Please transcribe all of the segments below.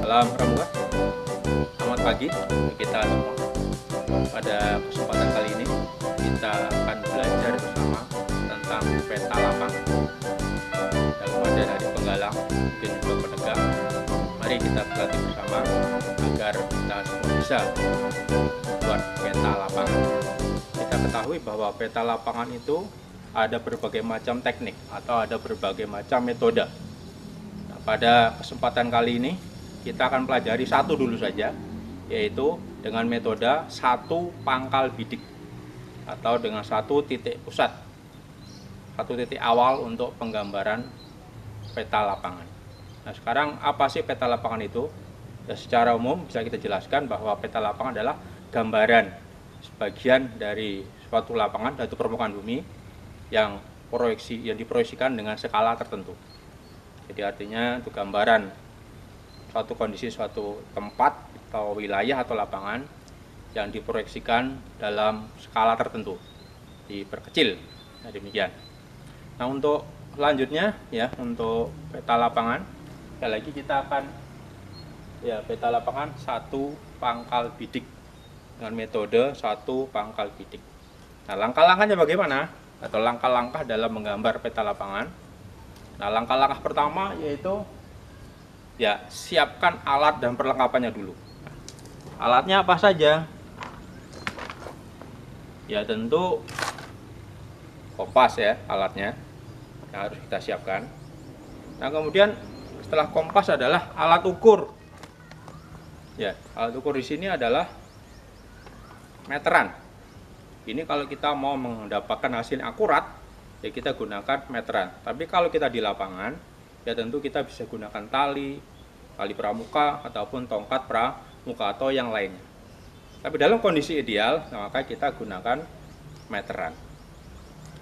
Salam Pramuka, selamat pagi kita semua. Pada kesempatan kali ini kita akan belajar bersama tentang peta lapangan. Dalam ada dari penggalang, mungkin juga penegak. Mari kita berlatih bersama agar kita semua bisa buat peta lapangan. Kita ketahui bahwa peta lapangan itu ada berbagai macam teknik atau ada berbagai macam metode. Nah, pada kesempatan kali ini kita akan pelajari satu dulu saja, yaitu dengan metode satu pangkal bidik atau dengan satu titik pusat, satu titik awal untuk penggambaran peta lapangan. Nah, sekarang apa sih peta lapangan itu? Ya, secara umum bisa kita jelaskan bahwa peta lapangan adalah gambaran sebagian dari suatu lapangan atau permukaan bumi yang diproyeksikan dengan skala tertentu. Jadi artinya itu gambaran suatu kondisi, suatu tempat atau wilayah atau lapangan yang diproyeksikan dalam skala tertentu, diperkecil. Nah, demikian. Nah, untuk selanjutnya ya, untuk peta lapangan, sekali lagi kita akan peta lapangan satu pangkal bidik dengan metode satu pangkal bidik. Nah, langkah-langkahnya bagaimana? Atau langkah-langkah dalam menggambar peta lapangan. Nah, langkah-langkah pertama yaitu siapkan alat dan perlengkapannya dulu. Alatnya apa saja? Ya, tentu kompas ya, alatnya yang harus kita siapkan. Nah, kemudian setelah kompas adalah alat ukur. Ya, alat ukur di sini adalah meteran. Ini kalau kita mau mendapatkan hasil akurat, ya kita gunakan meteran. Tapi kalau kita di lapangan, ya tentu kita bisa gunakan tali pramuka ataupun tongkat pramuka atau yang lainnya. Tapi dalam kondisi ideal, maka kita gunakan meteran.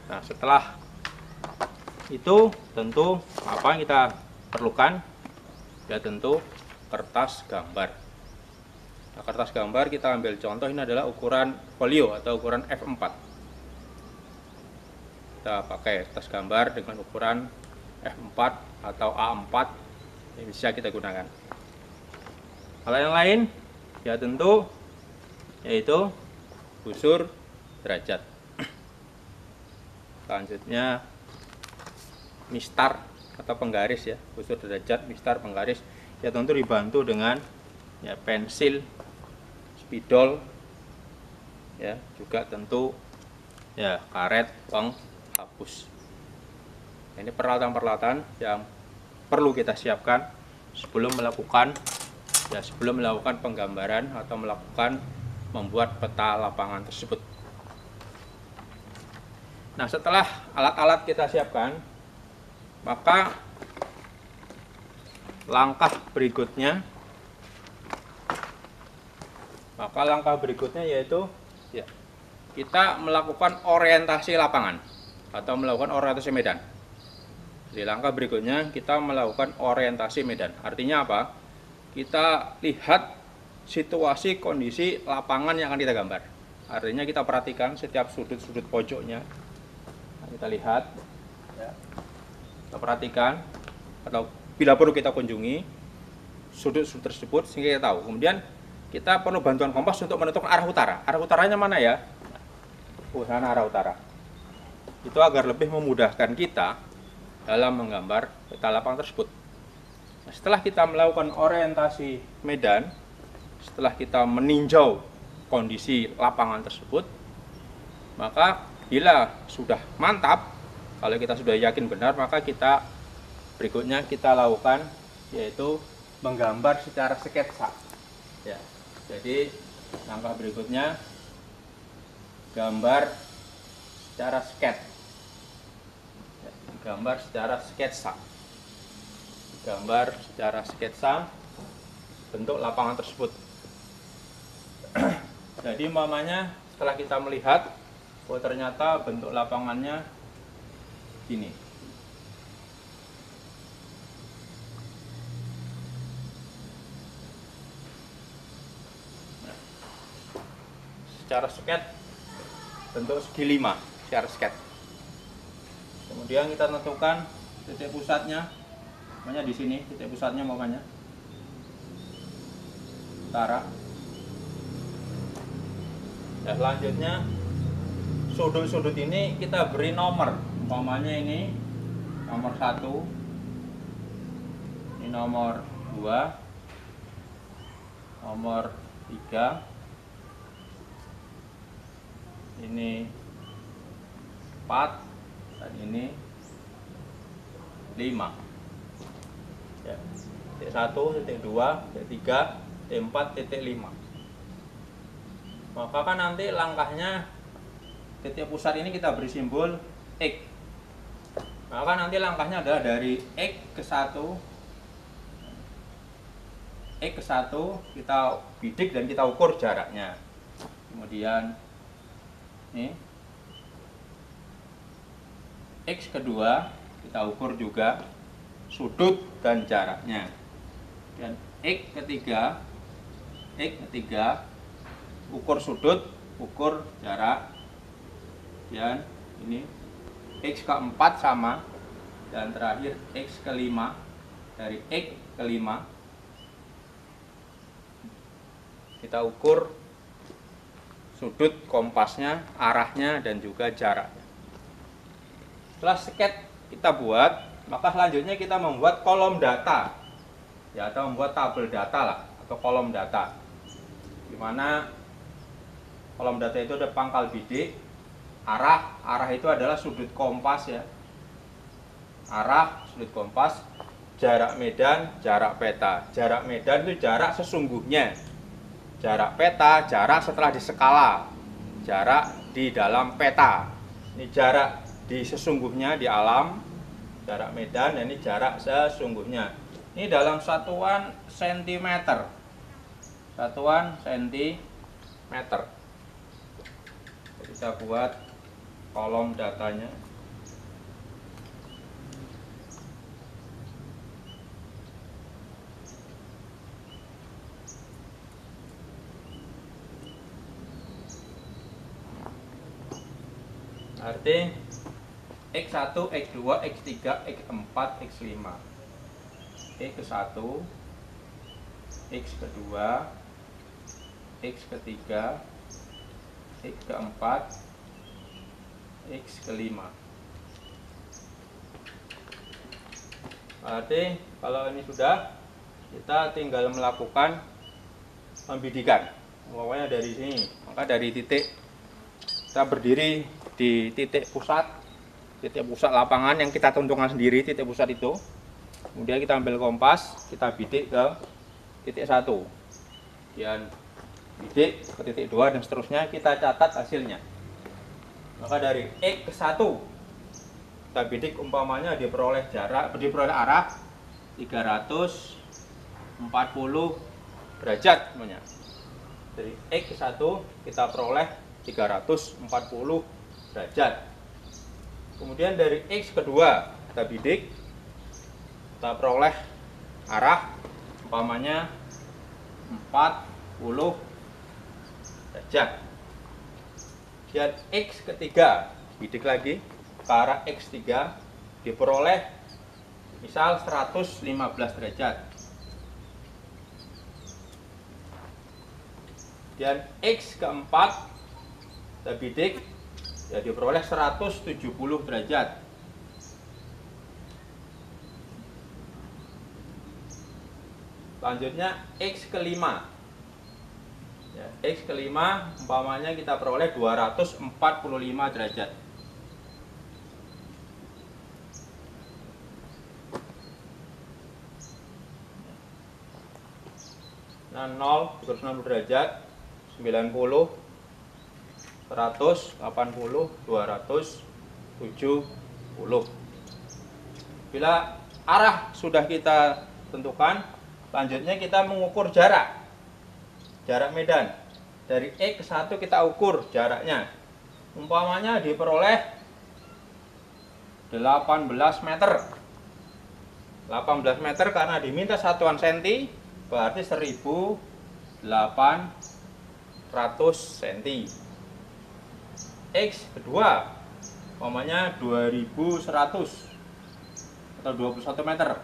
Nah, setelah itu tentu apa yang kita perlukan? Ya tentu kertas gambar. Nah, kertas gambar kita ambil contoh, ini adalah ukuran folio atau ukuran F4. Kita pakai kertas gambar dengan ukuran F4 atau A4, ini bisa kita gunakan. Kalau yang lain ya tentu yaitu busur derajat. Selanjutnya mistar atau penggaris ya, busur derajat, mistar, penggaris. Ya tentu dibantu dengan pensil, spidol, ya juga tentu karet penghapus. Ini peralatan-peralatan yang perlu kita siapkan sebelum melakukan penggambaran atau membuat peta lapangan tersebut. Nah, setelah alat-alat kita siapkan, maka langkah berikutnya yaitu kita melakukan orientasi lapangan atau melakukan orientasi medan. Di langkah berikutnya kita melakukan orientasi medan. Artinya apa? Kita lihat situasi kondisi lapangan yang akan kita gambar. Artinya kita perhatikan setiap sudut-sudut pojoknya. Nah, kita lihat, kita perhatikan, atau bila perlu kita kunjungi sudut-sudut tersebut sehingga kita tahu. Kemudian kita perlu bantuan kompas untuk menentukan arah utara. Arah utaranya mana ya? Sana arah utara. Itu agar lebih memudahkan kita dalam menggambar peta lapangan tersebut. Nah, setelah kita melakukan orientasi medan, setelah kita meninjau kondisi lapangan tersebut, maka bila sudah mantap, kalau kita sudah yakin benar, maka berikutnya kita lakukan yaitu menggambar secara sketsa. Ya. Jadi langkah berikutnya gambar secara sketsa bentuk lapangan tersebut. Jadi umpamanya setelah kita melihat, oh ternyata bentuk lapangannya gini. Secara sket bentuk segi 5 secara sket. Kemudian kita tentukan titik pusatnya, makanya di sini titik pusatnya makanya. utara. Ya, selanjutnya sudut-sudut ini kita beri nomor. Umpamanya ini nomor 1, ini nomor 2, nomor 3, ini 4, dan ini 5. Ya, titik 1, titik 2, titik 3, titik 4, titik 5. Maka kan nanti langkahnya titik pusat ini kita beri simbol X. Maka nanti langkahnya adalah dari X ke 1, kita bidik dan kita ukur jaraknya. Kemudian ini X kedua kita ukur juga sudut dan jaraknya. Dan X ketiga ukur sudut, ukur jarak. Dan ini X keempat sama, dan terakhir X kelima. Dari X kelima kita ukur sudut kompasnya, arahnya, dan juga jaraknya. Setelah sketch kita buat, maka selanjutnya kita membuat kolom data, ya, atau membuat tabel data lah, atau kolom data. Dimana kolom data itu ada pangkal bidik, arah itu adalah sudut kompas, ya, arah sudut kompas, jarak medan, jarak peta. Jarak medan itu jarak sesungguhnya, jarak peta jarak setelah diskala, jarak di dalam peta. Ini jarak di sesungguhnya di alam, jarak medan, dan ini jarak sesungguhnya. Ini dalam satuan sentimeter, kita buat kolom datanya. Arti X1, X2, X3, X4, X5. X ke-1, X kedua, X ketiga, X keempat, X kelima. Berarti kalau ini sudah, kita tinggal melakukan pembidikan. Pokoknya dari sini, maka dari titik kita berdiri di titik pusat lapangan yang kita tentukan sendiri, titik pusat itu. Kemudian kita ambil kompas, kita bidik ke titik 1, kemudian bidik ke titik 2, dan seterusnya. Kita catat hasilnya. Maka dari X ke 1 kita bidik, umpamanya diperoleh arah 340 derajat semuanya. Dari X ke 1 kita peroleh 340 derajat. Kemudian dari X kedua kita bidik, kita peroleh arah umpamanya 40 derajat. Dan X ketiga bidik lagi ke arah X3, diperoleh misal 115 derajat. Dan X keempat kita bidik, ya, diperoleh 170 derajat. Selanjutnya X kelima, ya, X kelima umpamanya kita peroleh 245 derajat. Nah, 0 160 derajat, 90, 180, 270. Bila arah sudah kita tentukan, selanjutnya kita mengukur jarak medan. Dari X ke 1 kita ukur jaraknya. Umpamanya diperoleh 18 meter. 18 meter karena diminta satuan senti, berarti 1800 senti. X kedua umpamanya 2100 atau 21 meter.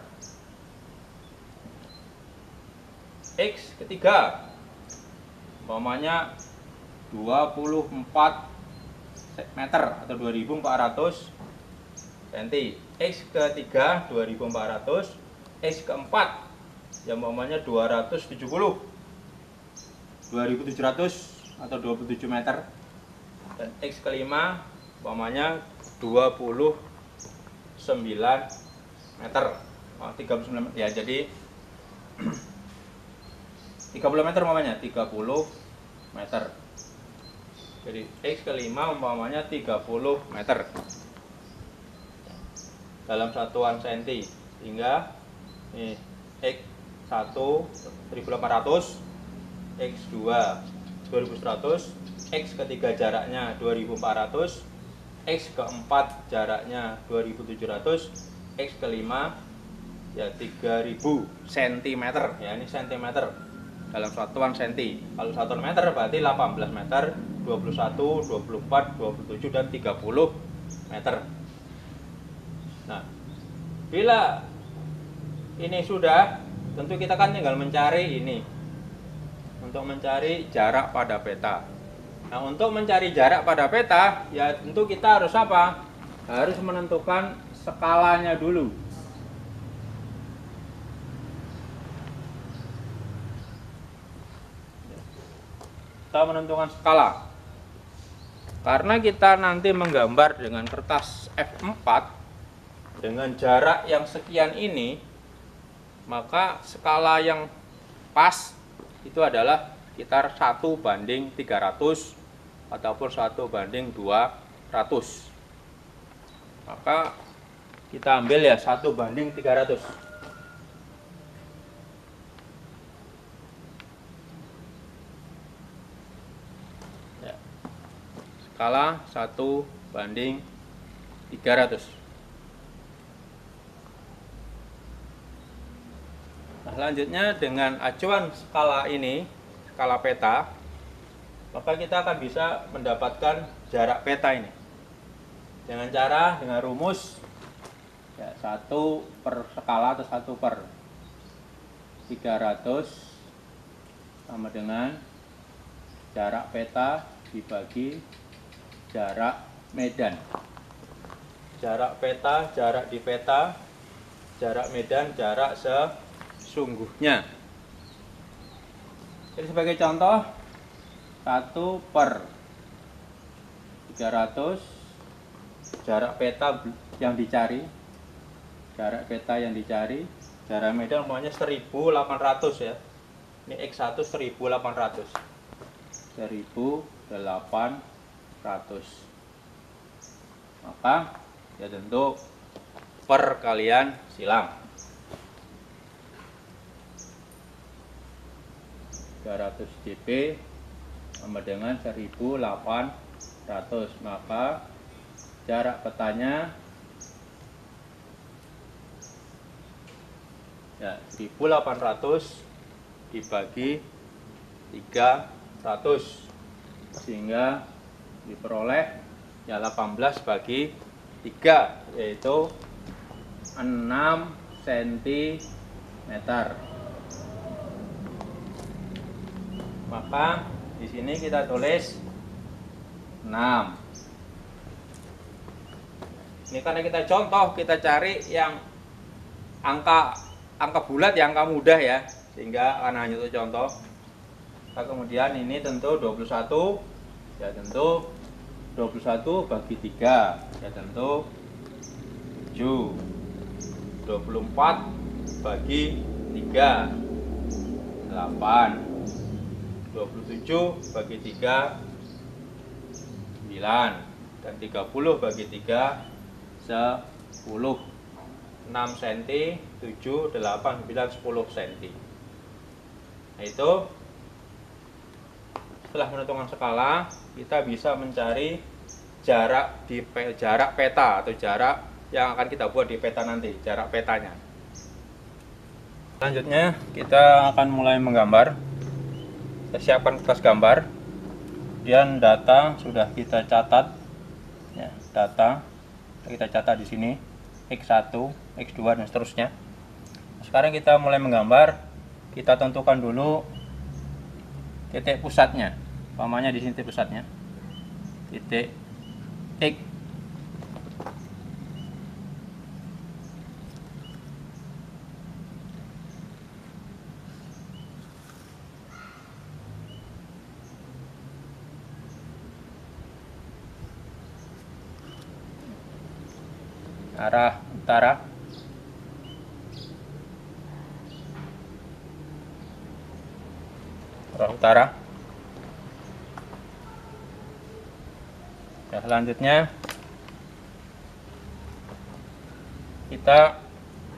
X ketiga umpamanya 24 meter atau 2400 cm. X ketiga 2400, X keempat yang umpamanya 270, 2700 atau 27 meter, dan X kelima umpamanya 29 meter. 39 ya, jadi 30 meter umpamanya 30 meter. Jadi X kelima umpamanya 30 meter dalam satuan senti, sehingga ini X1 1800, X2 2100, X ketiga jaraknya 2400, X keempat jaraknya 2700, X kelima ya 3000 cm ya, ini cm dalam satuan senti. Kalau satuan meter berarti 18 meter, 21, 24, 27 dan 30 meter. Nah, bila ini sudah, tentu kita kan tinggal mencari ini, untuk mencari jarak pada peta. Nah, untuk mencari jarak pada peta ya tentu kita harus apa? Harus menentukan skalanya dulu. Kita menentukan skala, karena kita nanti menggambar dengan kertas F4 dengan jarak yang sekian ini, maka skala yang pas itu adalah sekitar 1:300 ataupun 1:200. Maka kita ambil ya 1:300. Skala 1:300. Nah, selanjutnya dengan acuan skala ini, skala peta, maka kita akan bisa mendapatkan jarak peta ini dengan rumus ya, 1 per skala atau 1/300 sama dengan jarak peta dibagi jarak medan. Jarak peta, jarak di peta, jarak medan, jarak sesungguhnya. Jadi sebagai contoh, 1/300 jarak peta yang dicari, jarak peta yang dicari, jarak medan umpamanya 1800 ya. Ini X1 1800. 1800. Maka ya tentu perkalian silang. 300 dp sama dengan 1800, maka jarak petanya ya 1800 dibagi 300, sehingga diperoleh ya 18 bagi 3, yaitu 6 cm. Maka di sini kita tulis 6. Ini karena kita contoh, kita cari yang angka bulat, yang angka mudah ya, sehingga karena hanya untuk contoh. Nah, kemudian ini tentu 21 ya, tentu 21 bagi 3 ya, tentu 7. 24 bagi 3 8. 27 bagi 3 9, dan 30 bagi 3 10. 6 cm, 7, 8, 9, 10 cm. Nah, itu setelah menentukan skala, kita bisa mencari jarak peta atau jarak yang akan kita buat di peta nanti, jarak petanya. Selanjutnya kita akan mulai menggambar. Kita siapkan kertas gambar, kemudian data sudah kita catat ya, data kita catat di sini X1, X2 dan seterusnya. Sekarang kita mulai menggambar. Kita tentukan dulu titik pusatnya. Umpamanya di sini titik pusatnya. Titik X. Arah utara. Arah utara. Nah, selanjutnya kita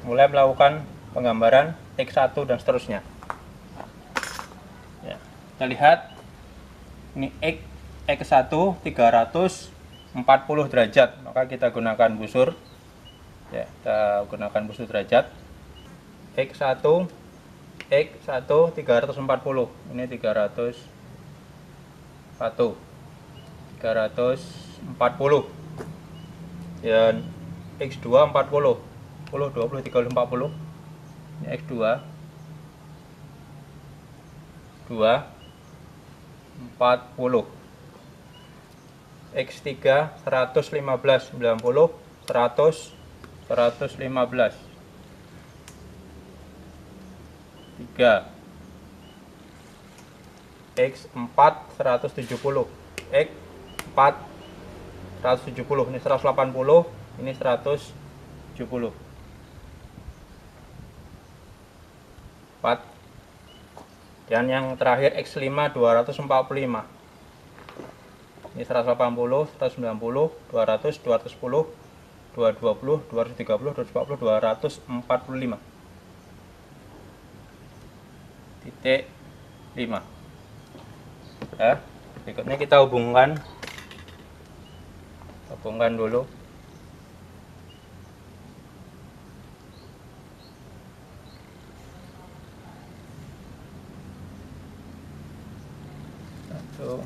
mulai melakukan penggambaran X1 dan seterusnya. Ya, kita lihat ini X1 340 derajat, maka kita gunakan busur. Ya, kita gunakan busur derajat. X1 340. Ini 340. 340. Dan X2 40. 10, 20, 30, 40. Ini X2 40. X3 115, 90, 100, 115. 3. X4 170. X4 170. Ini 180, ini 170. 4. Dan yang terakhir X5 245. Ini 180, 190, 200, 210, 220, 230, 240, 245. Titik 5. Ya, berikutnya kita hubungkan dulu. Satu.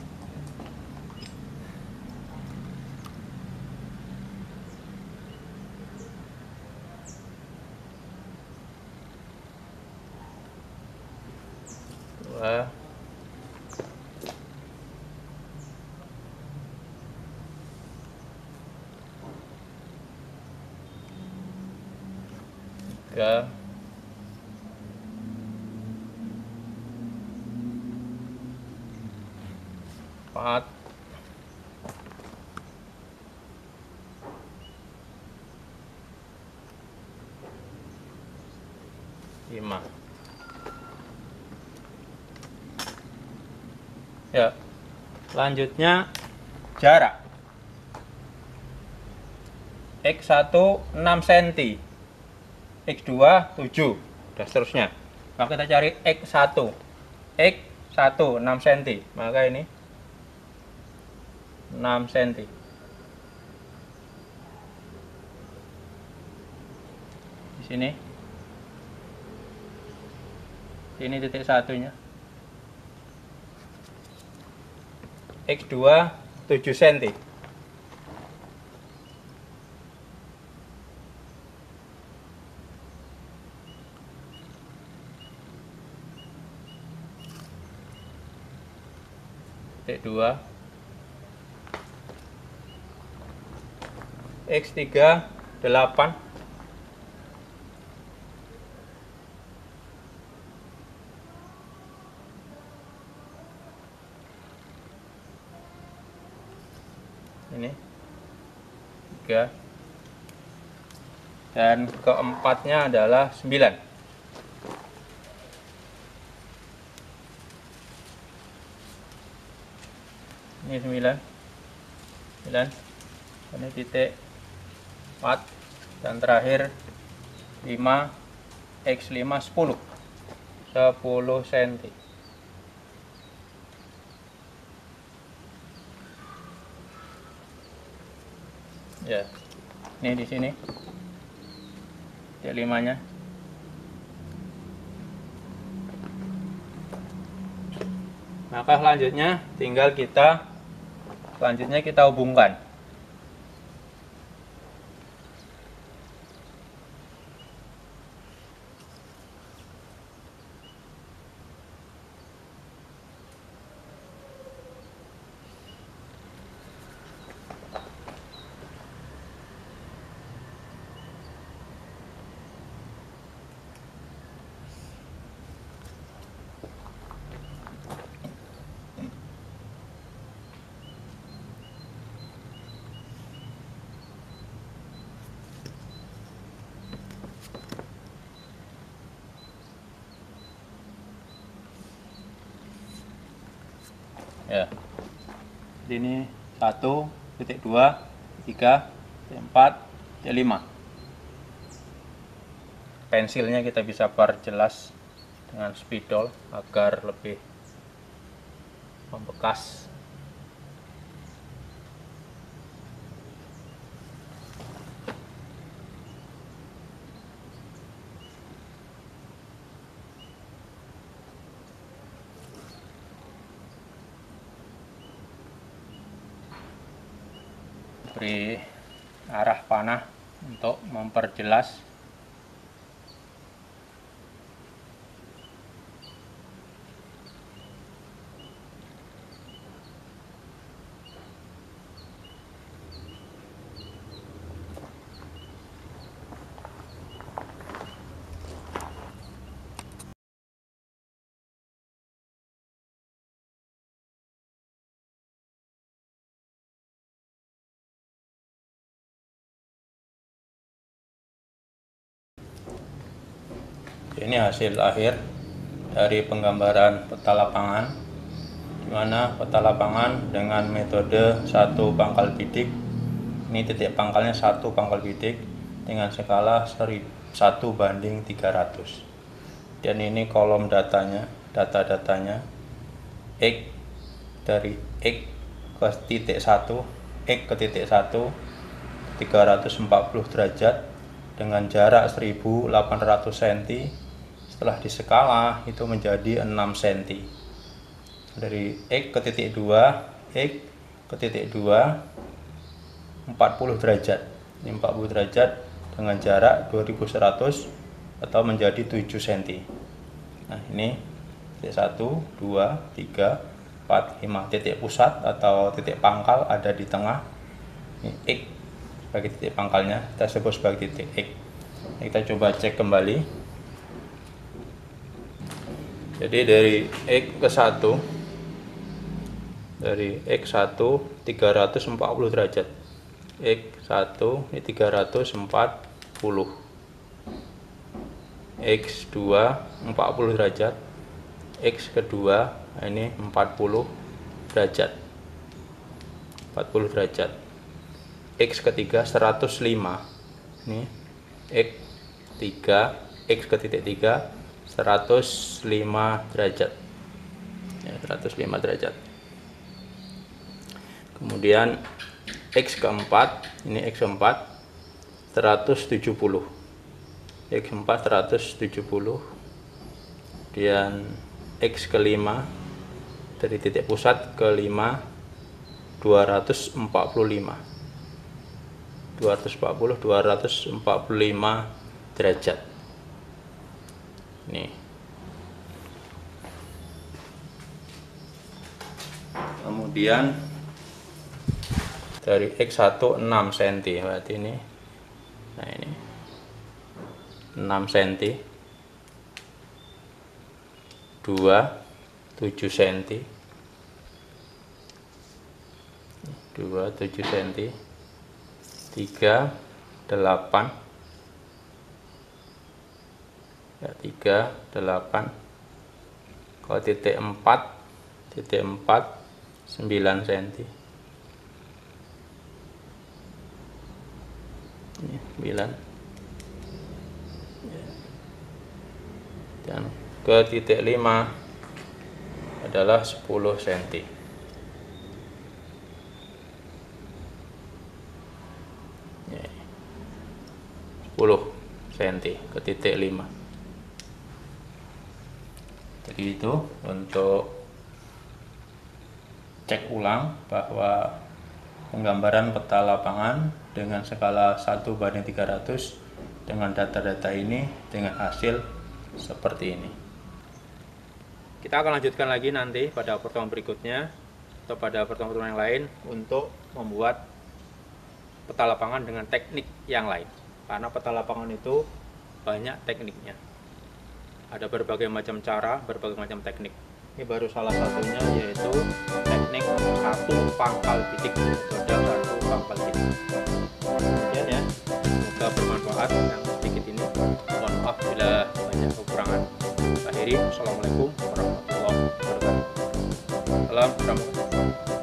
Dua. Tiga. 4. 5. Ya, selanjutnya jarak. X1 6 cm, X2 7, dan seterusnya. Maka kita cari X1. X1 6 cm, maka ini 6 cm. Di sini. Ini titik satunya. X2 7 cm. Titik 2. X3 8. Ini 3. Dan keempatnya adalah 9. Ini 9. Ini titik 4. Dan terakhir 5. X5 10 cm. Ya, ini di sini titik 5-nya. Maka selanjutnya tinggal kita hubungkan. Ya. Jadi ini 1.2, 3, 4, 5. Pensilnya kita bisa perjelas dengan spidol agar lebih membekas. Beri arah panah untuk memperjelas. Ini hasil akhir dari penggambaran peta lapangan, di mana peta lapangan dengan metode 1 pangkal bidik, ini titik pangkalnya 1 pangkal bidik dengan skala 1:300. Dan ini kolom datanya, data-datanya, X dari X ke titik 1, X ke titik 1 340 derajat dengan jarak 1800 cm. Setelah diskala itu menjadi 6 cm. Dari X ke titik 2, X ke titik 2 40 derajat. Ini 40 derajat dengan jarak 2100 atau menjadi 7 cm. Nah, ini titik 1, 2, 3, 4, 5. Titik pusat atau titik pangkal ada di tengah. Ini X sebagai titik pangkalnya, kita sebut sebagai titik X. Kita coba cek kembali. Jadi dari X ke 1, dari X1 340 derajat, X1 ini 340, X2 40 derajat, X kedua ini 40 derajat, 40 derajat, X ketiga 105, ini X3, X ke titik 3 105 derajat ya, 105 derajat. Kemudian X keempat, ini X keempat 170, X4 170. Kemudian X kelima dari titik pusat ke 5 245 derajat. Nih. Kemudian dari X1 6 cm, berarti ini. Nah, ini 6 cm. 2 7 cm. 2 7 cm. 3 8 ya, 3 8. Kalau titik 4 9 cm. Ini 9 ya. Dan ke titik 5 adalah 10 cm. Ya. 10 cm ke titik 5. Jadi itu untuk cek ulang bahwa penggambaran peta lapangan dengan skala 1:300 dengan data-data ini dengan hasil seperti ini. Kita akan lanjutkan lagi nanti pada pertemuan berikutnya atau pada pertemuan yang lain untuk membuat peta lapangan dengan teknik yang lain, karena peta lapangan itu banyak tekniknya. Ada berbagai macam cara, berbagai macam teknik. Ini baru salah satunya, yaitu teknik 1 pangkal bidik, metode 1 pangkal bidik. Kemudian ya, semoga bermanfaat yang sedikit ini. Mohon maaf bila banyak kekurangan. Akhiri, Assalamualaikum warahmatullahi wabarakatuh. Waalaikumsalam warahmatullahi wabarakatuh.